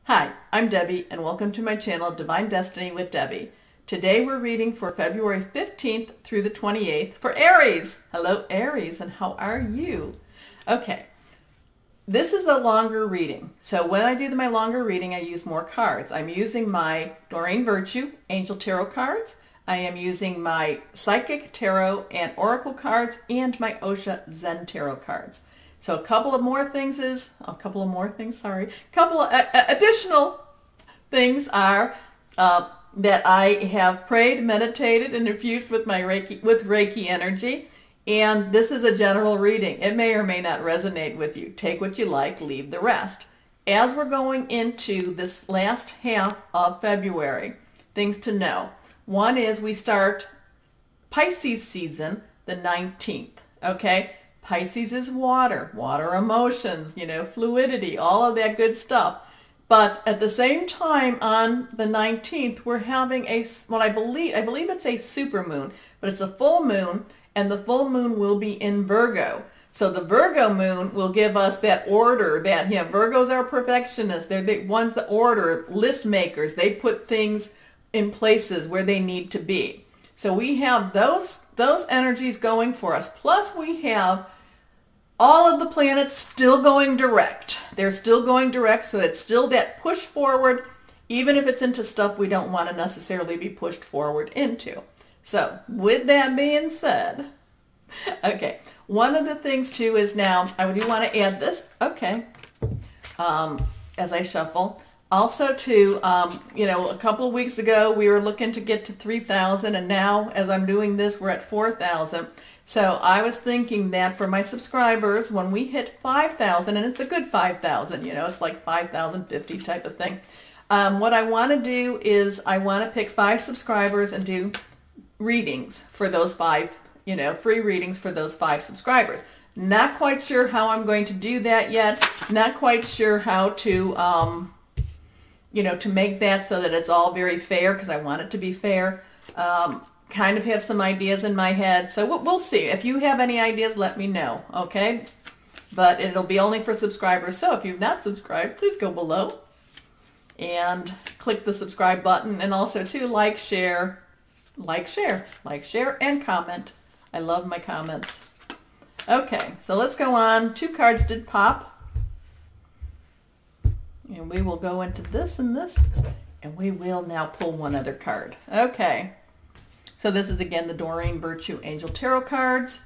Hi, I'm Debbie and welcome to my channel Divine Destiny with Debbie. Today we're reading for February 15th through the 28th for Aries. Hello Aries, and how are you? Okay, this is the longer reading. So when I do my longer reading, I use more cards. I'm using my Doreen Virtue Angel Tarot cards. I am using my Psychic Tarot and Oracle cards and my Osha Zen Tarot cards. So a couple of additional things are that I have prayed, meditated, and infused with my Reiki energy. And this is a general reading. It may or may not resonate with you. Take what you like, leave the rest. As we're going into this last half of February, things to know. One is we start Pisces season the 19th, okay? Pisces is water emotions, fluidity, all of that good stuff. But at the same time on the 19th, we're having what I believe it's a supermoon, but it's a full moon, and the full moon will be in Virgo. So the Virgo moon will give us that order that, Virgos are perfectionists. They're the ones that order, list makers. They put things in places where they need to be. So we have those energies going for us. Plus we have all of the planets still going direct. They're still going direct, so it's still that push forward, even if it's into stuff we don't want to necessarily be pushed forward into. So with that being said, okay, one of the things too is now, I do want to add this, okay, as I shuffle. Also too, a couple of weeks ago, we were looking to get to 3,000, and now as I'm doing this, we're at 4,000. So I was thinking that for my subscribers, when we hit 5,000, and it's a good 5,000, it's like 5,050 type of thing. What I want to do is I want to pick 5 subscribers and do readings for those 5, free readings for those 5 subscribers. Not quite sure how I'm going to do that yet. Not quite sure how to, to make that so that it's all very fair, because I want it to be fair. Kind of have some ideas in my head, so we'll see. If you have any ideas, let me know, okay? But it'll be only for subscribers, so if you've not subscribed, please go below and click the subscribe button, and also too, like, share, and comment. I love my comments. Okay, so let's go on. 2 cards did pop, and we will go into this and this, and we will now pull one other card. Okay. So this is, again, the Doreen Virtue Angel Tarot cards.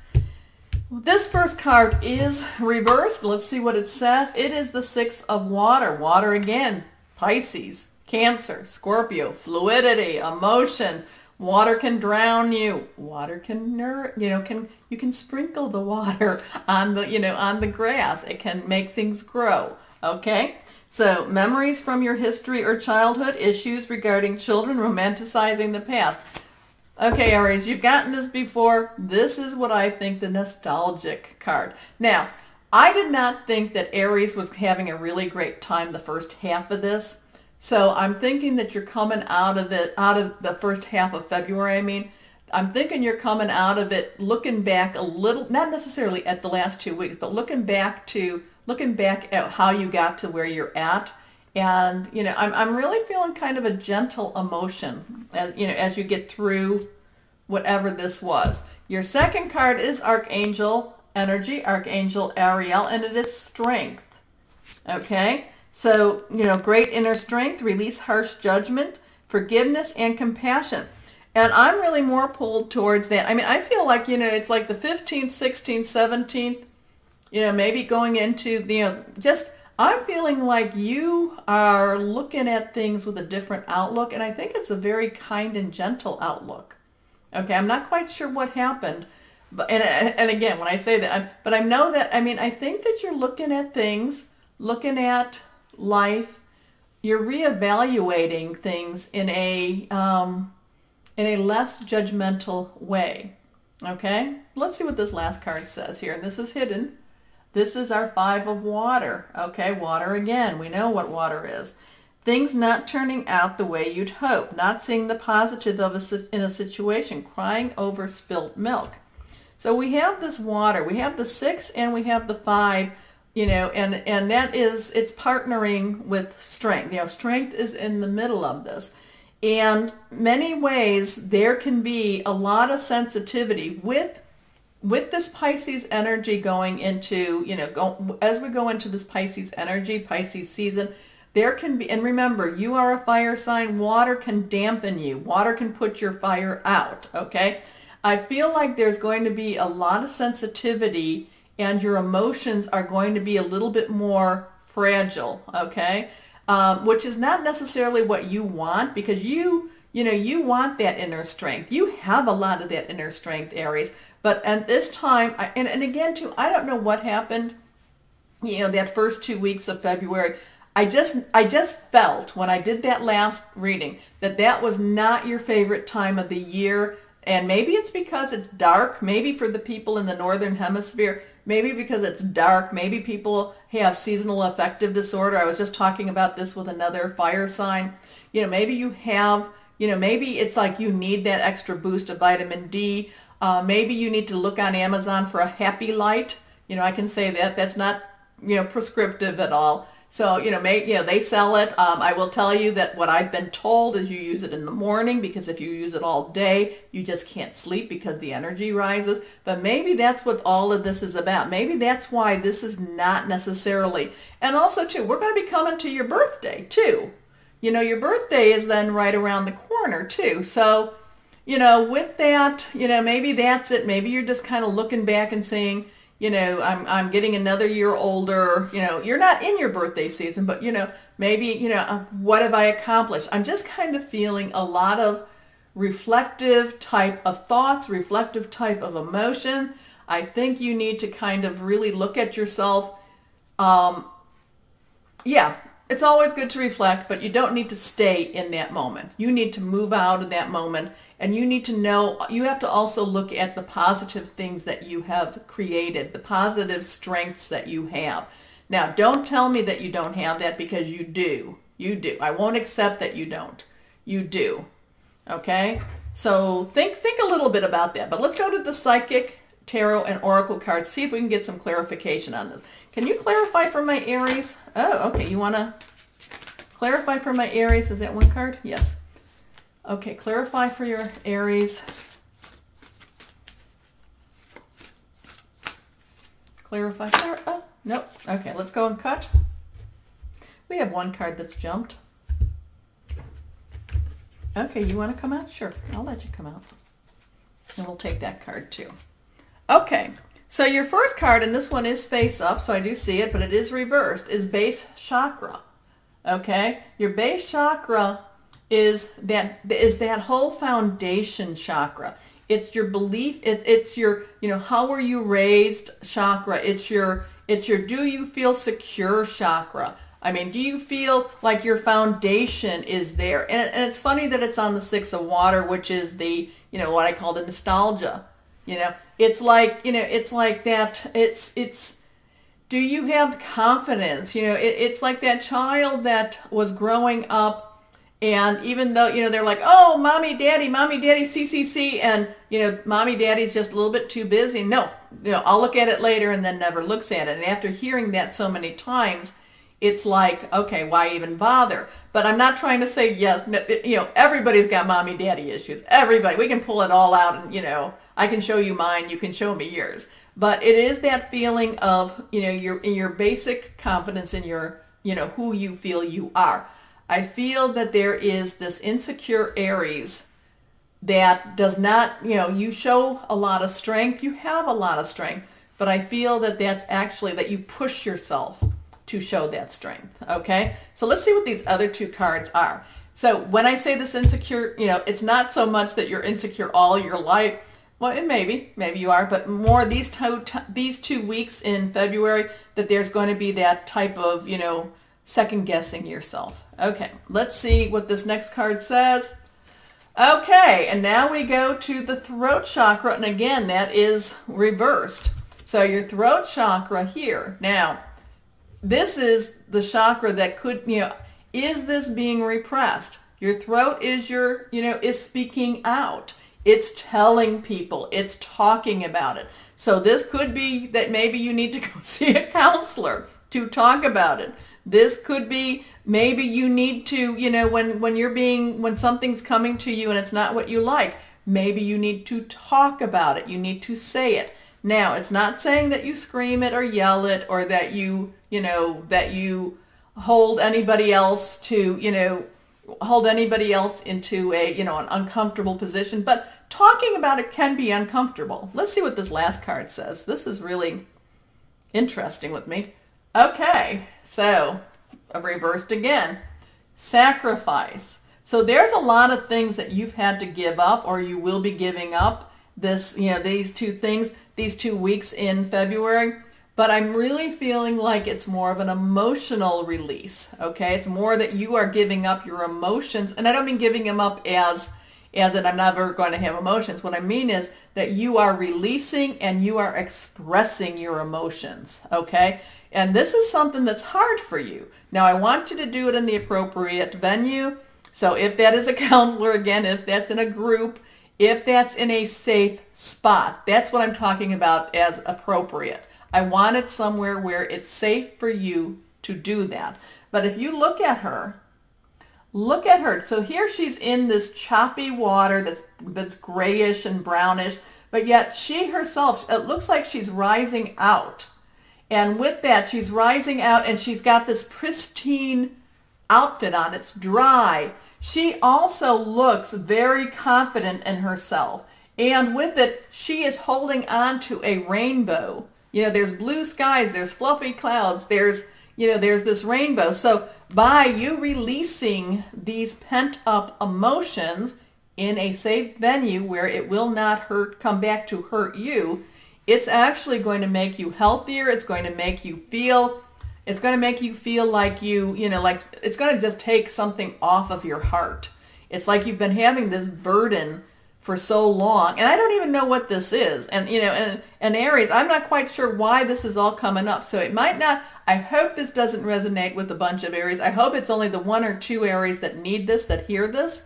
This first card is reversed. Let's see what it says. It is the 6 of water. Water again. Pisces, Cancer, Scorpio, fluidity, emotions. Water can drown you. Water can you can sprinkle the water on the grass. It can make things grow. Okay? So memories from your history or childhood, issues regarding children, romanticizing the past. Okay, Aries, you've gotten this before. This is what I think the nostalgic card. Now, I did not think that Aries was having a really great time the first half of this. So I'm thinking that you're coming out of the first half of February, I'm thinking you're coming out of it looking back a little, not necessarily at the last 2 weeks, but looking back at how you got to where you're at. And, I'm really feeling kind of a gentle emotion as you get through whatever this was. Your second card is Archangel Energy, Archangel Ariel, and it is strength. Okay? So, great inner strength, release harsh judgment, forgiveness, and compassion. And I'm really more pulled towards that. I feel like, it's like the 15th, 16th, 17th, maybe going into, I'm feeling like you are looking at things with a different outlook, and I think it's a very kind and gentle outlook. Okay, I'm not quite sure what happened, but and again, when I say that, but I know that, I think that you're looking at things, looking at life, you're reevaluating things in a less judgmental way. Okay, let's see what this last card says here, and this is hidden. This is our 5 of water. Okay, water again. We know what water is. Things not turning out the way you'd hope. Not seeing the positive in a situation. Crying over spilt milk. So we have this water. We have the 6 and we have the 5. and that is, it's partnering with strength. Strength is in the middle of this. And many ways there can be a lot of sensitivity with this Pisces energy going into, as we go into this Pisces energy, Pisces season, there can be, and remember, you are a fire sign. Water can dampen you. Water can put your fire out, okay? I feel like there's going to be a lot of sensitivity and your emotions are going to be a little bit more fragile, okay? Which is not necessarily what you want, because you want that inner strength. You have a lot of that inner strength, Aries. But at this time, and again too, I don't know what happened, that first 2 weeks of February. I just felt when I did that last reading that was not your favorite time of the year. And maybe it's because it's dark. Maybe for the people in the Northern Hemisphere, maybe because it's dark. Maybe people have seasonal affective disorder. I was just talking about this with another fire sign. Maybe you have, maybe it's like you need that extra boost of vitamin D. Maybe you need to look on Amazon for a happy light. I can say that. That's not, prescriptive at all. So, they sell it. I will tell you that what I've been told is you use it in the morning, because if you use it all day, you just can't sleep because the energy rises. But maybe that's what all of this is about. Maybe that's why this is not necessarily. And also, too, we're going to be coming to your birthday, too. Your birthday is then right around the corner, too. So, with that, maybe that's it. Maybe you're just kind of looking back and saying, I'm getting another year older. You're not in your birthday season, but, maybe, what have I accomplished? I'm just kind of feeling a lot of reflective type of thoughts, reflective type of emotion. I think you need to kind of really look at yourself. Yeah, it's always good to reflect, but you don't need to stay in that moment. You need to move out of that moment. And you need to know, you have to also look at the positive things that you have created, the positive strengths that you have. Now, don't tell me that you don't have that, because you do. You do. I won't accept that you don't. You do. Okay? So think a little bit about that. But let's go to the Psychic, Tarot, and Oracle cards. See if we can get some clarification on this. Can you clarify for my Aries? Oh, okay. You want to clarify for my Aries? Is that one card? Yes. Okay, clarify for your Aries. Clarify. Oh, nope. Okay, let's go and cut. We have one card that's jumped. Okay, you want to come out? Sure, I'll let you come out. And we'll take that card too. Okay, so your first card, and this one is face up, so I do see it, but it is reversed, is base chakra. Okay, your base chakra is that whole foundation chakra. It's your belief. It's your, how were you raised chakra. It's your do you feel secure chakra. I mean, do you feel like your foundation is there? And it's funny that it's on the 6 of water, which is the, what I call the nostalgia. It's like that. It's, do you have confidence? It's like that child that was growing up. And even though, they're like, oh, mommy, daddy, CCC, and, mommy, daddy's just a little bit too busy. No, I'll look at it later, and then never looks at it. And after hearing that so many times, it's like, okay, why even bother? But I'm not trying to say, yes, everybody's got mommy, daddy issues. Everybody, we can pull it all out, and, I can show you mine, you can show me yours. But it is that feeling of, your basic confidence in your, who you feel you are. I feel that there is this insecure Aries that does not, you show a lot of strength. You have a lot of strength, but I feel that that's actually that you push yourself to show that strength. Okay, so let's see what these other two cards are. So when I say this insecure, it's not so much that you're insecure all your life. Well, and maybe you are, but more these 2 weeks in February that there's going to be that type of, second guessing yourself. Okay, let's see what this next card says. Okay, and now we go to the throat chakra, and again, that is reversed. So your throat chakra here. Now, this is the chakra that could, is this being repressed? Your throat is your, is speaking out. It's telling people. It's talking about it. So this could be that maybe you need to go see a counselor to talk about it. This could be maybe you need to, when something's coming to you and it's not what you like, maybe you need to talk about it. You need to say it. Now, it's not saying that you scream it or yell it or that you hold anybody else to, hold anybody else into an uncomfortable position, but talking about it can be uncomfortable. Let's see what this last card says. This is really interesting with me. Okay, so reversed again. Sacrifice. So there's a lot of things that you've had to give up or you will be giving up these two things, these 2 weeks in February. But I'm really feeling like it's more of an emotional release, okay? It's more that you are giving up your emotions. And I don't mean giving them up as in I'm never going to have emotions. What I mean is that you are releasing and you are expressing your emotions, okay? And this is something that's hard for you. Now, I want you to do it in the appropriate venue. So if that is a counselor, again, if that's in a group, if that's in a safe spot, that's what I'm talking about as appropriate. I want it somewhere where it's safe for you to do that. But if you look at her. So here she's in this choppy water that's grayish and brownish, but yet she herself, it looks like she's rising out. And with that, she's rising out and she's got this pristine outfit on. It's dry. She also looks very confident in herself. And with it, she is holding on to a rainbow. There's blue skies, there's fluffy clouds, there's this rainbow. So by you releasing these pent-up emotions in a safe venue where it will not come back to hurt you, it's actually going to make you healthier. It's going to make you feel like like it's going to just take something off of your heart. It's like you've been having this burden for so long, and I don't even know what this is. And and Aries, I'm not quite sure why this is all coming up. So it might not. I hope this doesn't resonate with a bunch of Aries. I hope it's only the 1 or 2 Aries that need this, that hear this.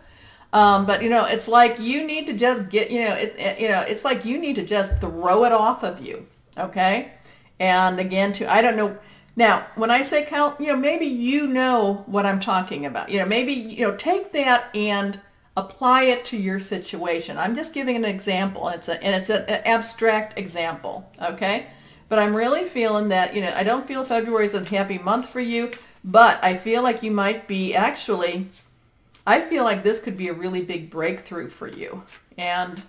But it's like you need to just get, it's like you need to just throw it off of you, okay? And again, I don't know. Now, when I say count, maybe you know what I'm talking about. Maybe take that and apply it to your situation. I'm just giving an example, and it's an abstract example, okay? But I'm really feeling that, I don't feel February is a happy month for you, but I feel like you might be actually, I feel like this could be a really big breakthrough for you. And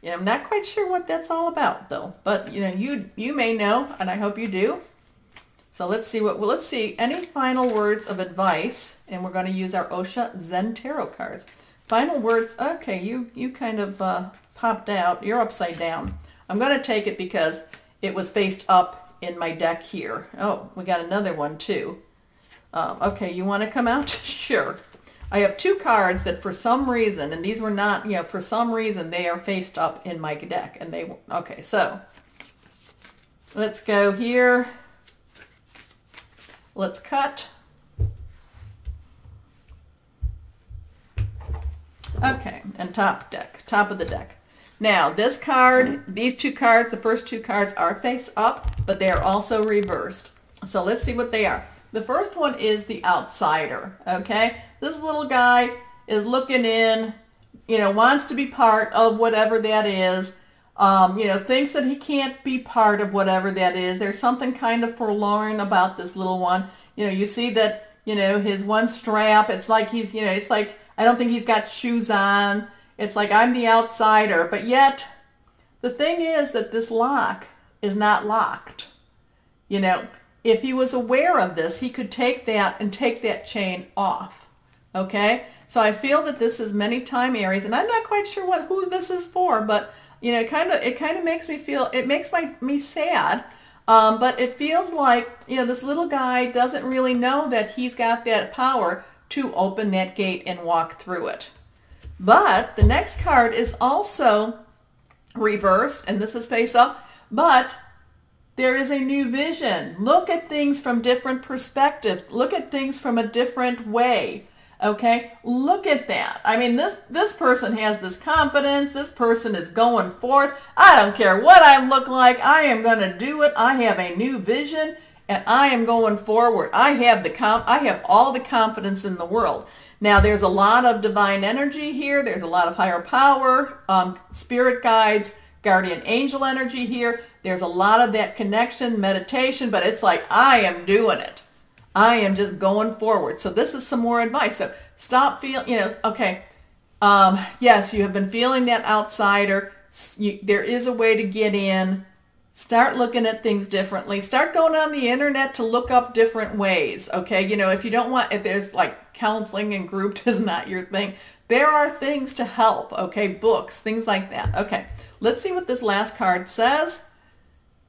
I'm not quite sure what that's all about, though. But, you may know, and I hope you do. So let's see any final words of advice, and we're going to use our Osha Zen Tarot cards. Final words. Okay, you kind of popped out. You're upside down. I'm going to take it because it was faced up in my deck here. Oh, we got another one too. Okay, you want to come out? Sure. I have 2 cards that for some reason, and these were not, for some reason they are faced up in my deck. And okay, so let's go here. Let's cut. Okay, and top of the deck. Now, this card, these 2 cards, the first 2 cards are face up, but they are also reversed. So let's see what they are. The first one is the outsider, okay? This little guy is looking in, wants to be part of whatever that is, thinks that he can't be part of whatever that is. There's something kind of forlorn about this little one. You see that, his one strap, it's like he's, it's like, I don't think he's got shoes on. It's like I'm the outsider. But yet, the thing is that this lock is not locked. If he was aware of this, he could take that and take that chain off. Okay? So I feel that this is many time Aries, and I'm not quite sure who this is for, but it kind of makes me feel, it makes me sad. But it feels like, this little guy doesn't really know that he's got that power to open that gate and walk through it. But the next card is also reversed, and this is face up, but there is a new vision. Look at things from different perspectives. Look at things from a different way. Okay, look at that. I mean, this person has this confidence. This person is going forth. I don't care what I look like. I am going to do it. I have a new vision, and I am going forward. I have all the confidence in the world. Now, there's a lot of divine energy here. There's a lot of higher power, spirit guides, guardian angel energy here. There's a lot of that connection, meditation, but it's like, I am doing it. I am just going forward. So this is some more advice. So stop feeling, okay, yes, you have been feeling that outsider. There is a way to get in. Start looking at things differently. Start going on the internet to look up different ways, okay? If you don't want, if there's like counseling and group is not your thing, there are things to help, okay? Books, things like that. Okay, let's see what this last card says.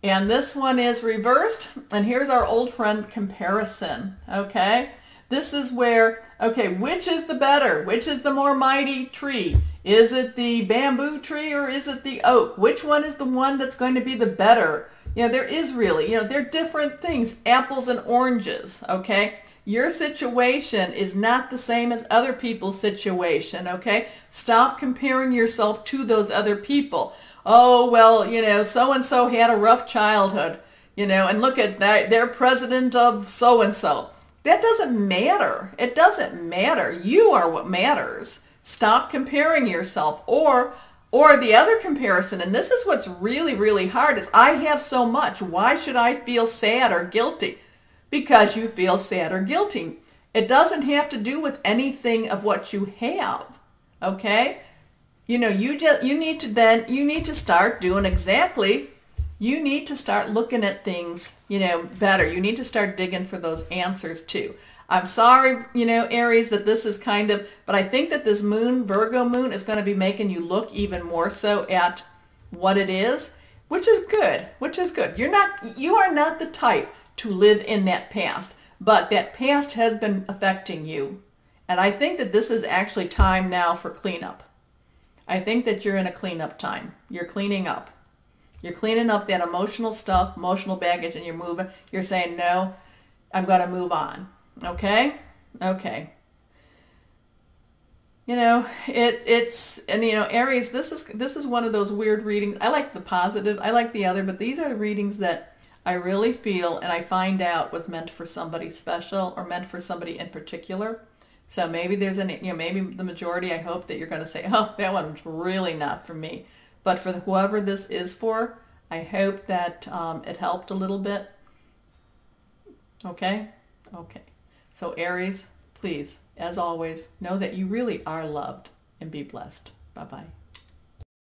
And this one is reversed. And here's our old friend comparison. Okay. This is where, okay, which is the better? Which is the more mighty tree? Is it the bamboo tree or is it the oak? Which one is the one that's going to be the better? There is really, they're different things. Apples and oranges. Okay. Your situation is not the same as other people's situation. Okay. Stop comparing yourself to those other people. Oh, well, so-and-so had a rough childhood, and look at that, they're president of so-and-so. That doesn't matter. It doesn't matter. You are what matters. Stop comparing yourself. Or the other comparison, and this is what's really, really hard, is I have so much. Why should I feel sad or guilty? Because you feel sad or guilty. It doesn't have to do with anything of what you have, okay? You need to start doing exactly, you need to start looking at things, better. You need to start digging for those answers too. I'm sorry, Aries, that this is but I think that this moon, Virgo moon, is going to be making you look even more so at what it is, which is good, You are not the type to live in that past, but that past has been affecting you. And I think that this is actually time now for cleanup. I think that you're in a cleanup time. You're cleaning up. You're cleaning up that emotional stuff, emotional baggage, and you're saying, no, I'm going to move on. Okay? Okay. Aries, this is one of those weird readings. I like the positive. I like the other, but these are the readings that I really feel and I find out was meant for somebody special or meant for somebody in particular. So maybe maybe the majority, I hope that you're going to say, oh, that one's really not for me. But for whoever this is for, I hope that it helped a little bit. Okay? Okay. So Aries, please, as always, know that you really are loved and be blessed. Bye-bye.